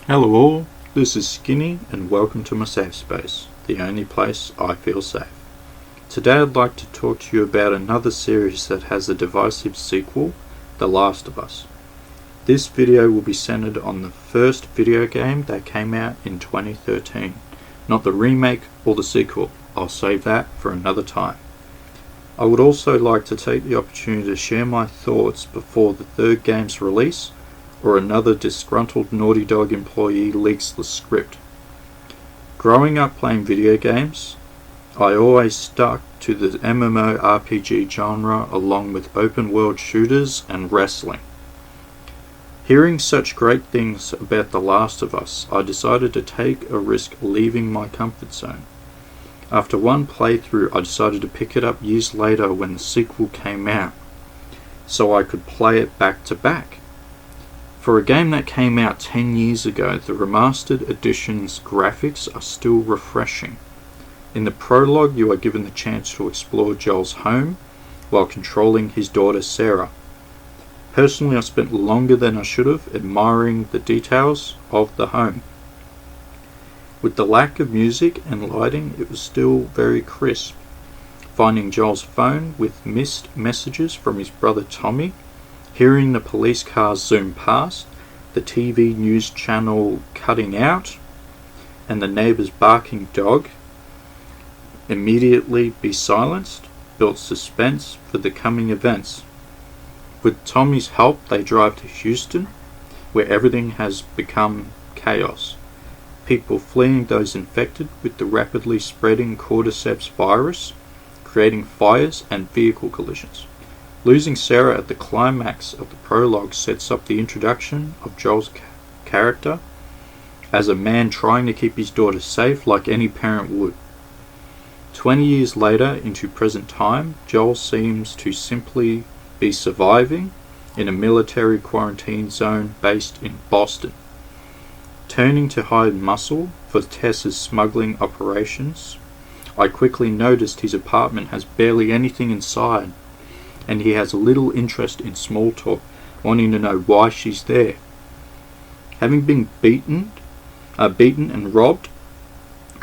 Hello all, this is Skinny and welcome to my safe space, the only place I feel safe. Today I'd like to talk to you about another series that has a divisive sequel, The Last of Us. This video will be centered on the first video game that came out in 2013, not the remake or the sequel. I'll save that for another time. I would also like to take the opportunity to share my thoughts before the third game's release or another disgruntled Naughty Dog employee leaks the script. Growing up playing video games, I always stuck to the MMORPG genre along with open world shooters and wrestling. Hearing such great things about The Last of Us, I decided to take a risk leaving my comfort zone. After one playthrough, I decided to pick it up years later when the sequel came out, so I could play it back to back. For a game that came out 10 years ago, the remastered edition's graphics are still refreshing. In the prologue, you are given the chance to explore Joel's home while controlling his daughter Sarah. Personally, I spent longer than I should have admiring the details of the home. With the lack of music and lighting, it was still very crisp. Finding Joel's phone with missed messages from his brother Tommy, hearing the police cars zoom past, the TV news channel cutting out, and the neighbour's barking dog immediately be silenced, built suspense for the coming events. With Tommy's help, they drive to Houston, where everything has become chaos. People fleeing those infected with the rapidly spreading cordyceps virus, creating fires and vehicle collisions. Losing Sarah at the climax of the prologue sets up the introduction of Joel's character as a man trying to keep his daughter safe like any parent would. 20 years later, into present time, Joel seems to simply be surviving in a military quarantine zone based in Boston. Turning to hide muscle for Tess's smuggling operations, I quickly noticed his apartment has barely anything inside, and he has little interest in small talk, wanting to know why she's there. Having been beaten and robbed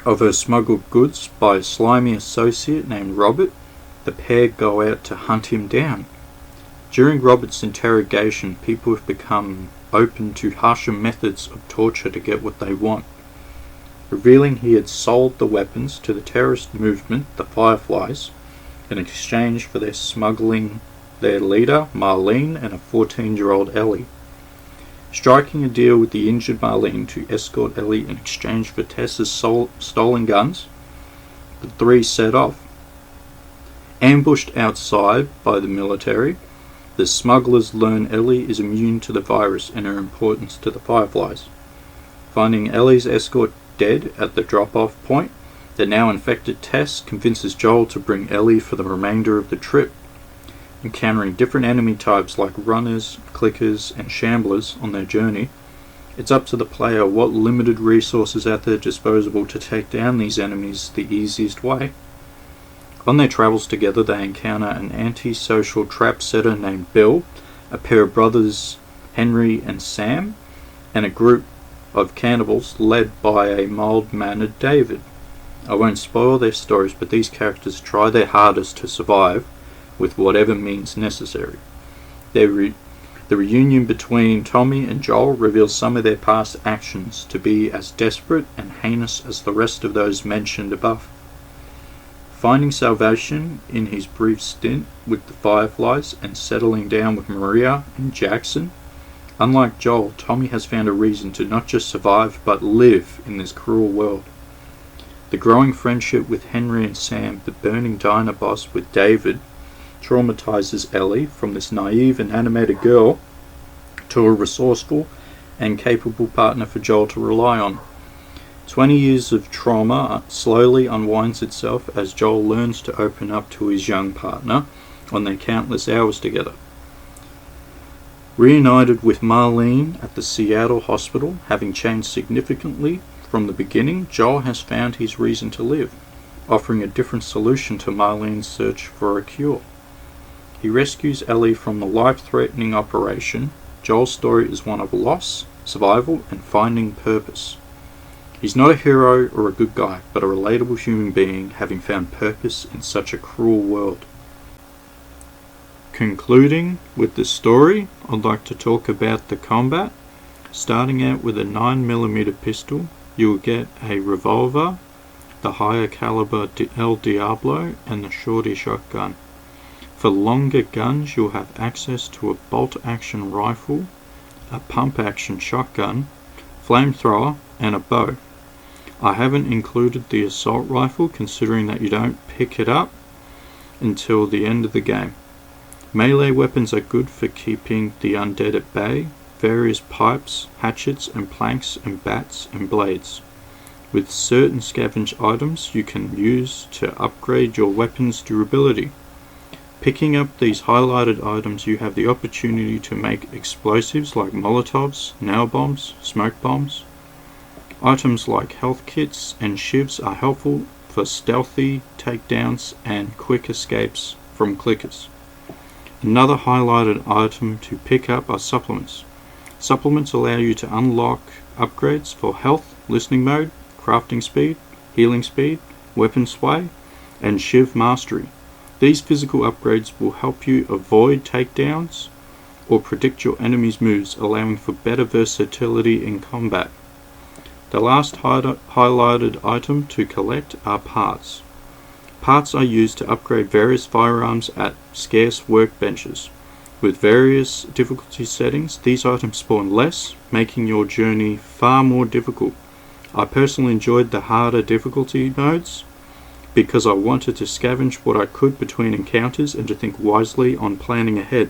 of her smuggled goods by a slimy associate named Robert, the pair go out to hunt him down. During Robert's interrogation, people have become open to harsher methods of torture to get what they want, revealing he had sold the weapons to the terrorist movement, the Fireflies, in exchange for their smuggling their leader, Marlene, and a 14-year-old Ellie. Striking a deal with the injured Marlene to escort Ellie in exchange for Tess's stolen guns, the three set off. Ambushed outside by the military, the smugglers learn Ellie is immune to the virus and her importance to the Fireflies. Finding Ellie's escort dead at the drop-off point, the now infected Tess convinces Joel to bring Ellie for the remainder of the trip. Encountering different enemy types like runners, clickers, and shamblers on their journey, it's up to the player what limited resources at their disposal to take down these enemies the easiest way. On their travels together, they encounter an antisocial trap setter named Bill, a pair of brothers Henry and Sam, and a group of cannibals led by a mild-mannered David. I won't spoil their stories, but these characters try their hardest to survive with whatever means necessary. The reunion between Tommy and Joel reveals some of their past actions to be as desperate and heinous as the rest of those mentioned above. Finding salvation in his brief stint with the Fireflies and settling down with Maria and Jackson, unlike Joel, Tommy has found a reason to not just survive but live in this cruel world. The growing friendship with Henry and Sam, the burning diner boss with David, traumatizes Ellie from this naive and animated girl to a resourceful and capable partner for Joel to rely on. 20 years of trauma slowly unwinds itself as Joel learns to open up to his young partner on their countless hours together. Reunited with Marlene at the Seattle hospital, having changed significantly from the beginning, Joel has found his reason to live, offering a different solution to Marlene's search for a cure. He rescues Ellie from the life-threatening operation. Joel's story is one of loss, survival, and finding purpose. He's not a hero or a good guy, but a relatable human being having found purpose in such a cruel world. Concluding with the story, I'd like to talk about the combat. Starting out with a 9mm pistol, you will get a revolver, the higher caliber El Diablo, and the shorty shotgun. For longer guns, you'll have access to a bolt-action rifle, a pump-action shotgun, flamethrower, and a bow. I haven't included the assault rifle, considering that you don't pick it up until the end of the game. Melee weapons are good for keeping the undead at bay. Various pipes, hatchets and planks and bats and blades. With certain scavenge items you can use to upgrade your weapon's durability. Picking up these highlighted items, you have the opportunity to make explosives like molotovs, nail bombs, smoke bombs. Items like health kits and shivs are helpful for stealthy takedowns and quick escapes from clickers. Another highlighted item to pick up are supplements. Supplements allow you to unlock upgrades for health, listening mode, crafting speed, healing speed, weapon sway, and shiv mastery. These physical upgrades will help you avoid takedowns or predict your enemy's moves, allowing for better versatility in combat. The last highlighted item to collect are parts. Parts are used to upgrade various firearms at scarce workbenches. With various difficulty settings, these items spawn less, making your journey far more difficult. I personally enjoyed the harder difficulty modes because I wanted to scavenge what I could between encounters and to think wisely on planning ahead.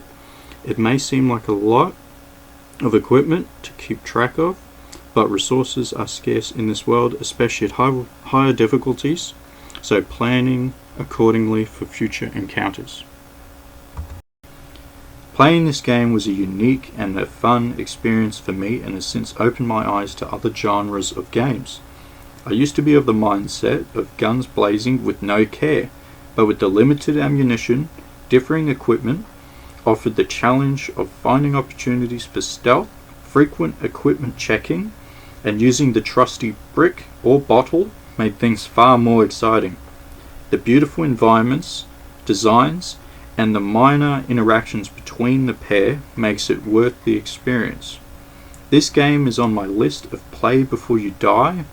It may seem like a lot of equipment to keep track of, but resources are scarce in this world, especially at higher difficulties, so planning accordingly for future encounters. Playing this game was a unique and a fun experience for me and has since opened my eyes to other genres of games. I used to be of the mindset of guns blazing with no care, but with the limited ammunition, differing equipment offered the challenge of finding opportunities for stealth, frequent equipment checking, and using the trusty brick or bottle made things far more exciting. The beautiful environments, designs, and the minor interactions between the pair makes it worth the experience. This game is on my list of play before you die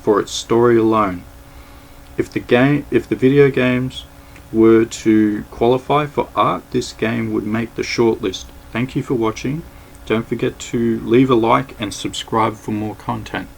for its story alone. If the video games were to qualify for art, this game would make the shortlist. Thank you for watching. Don't forget to leave a like and subscribe for more content.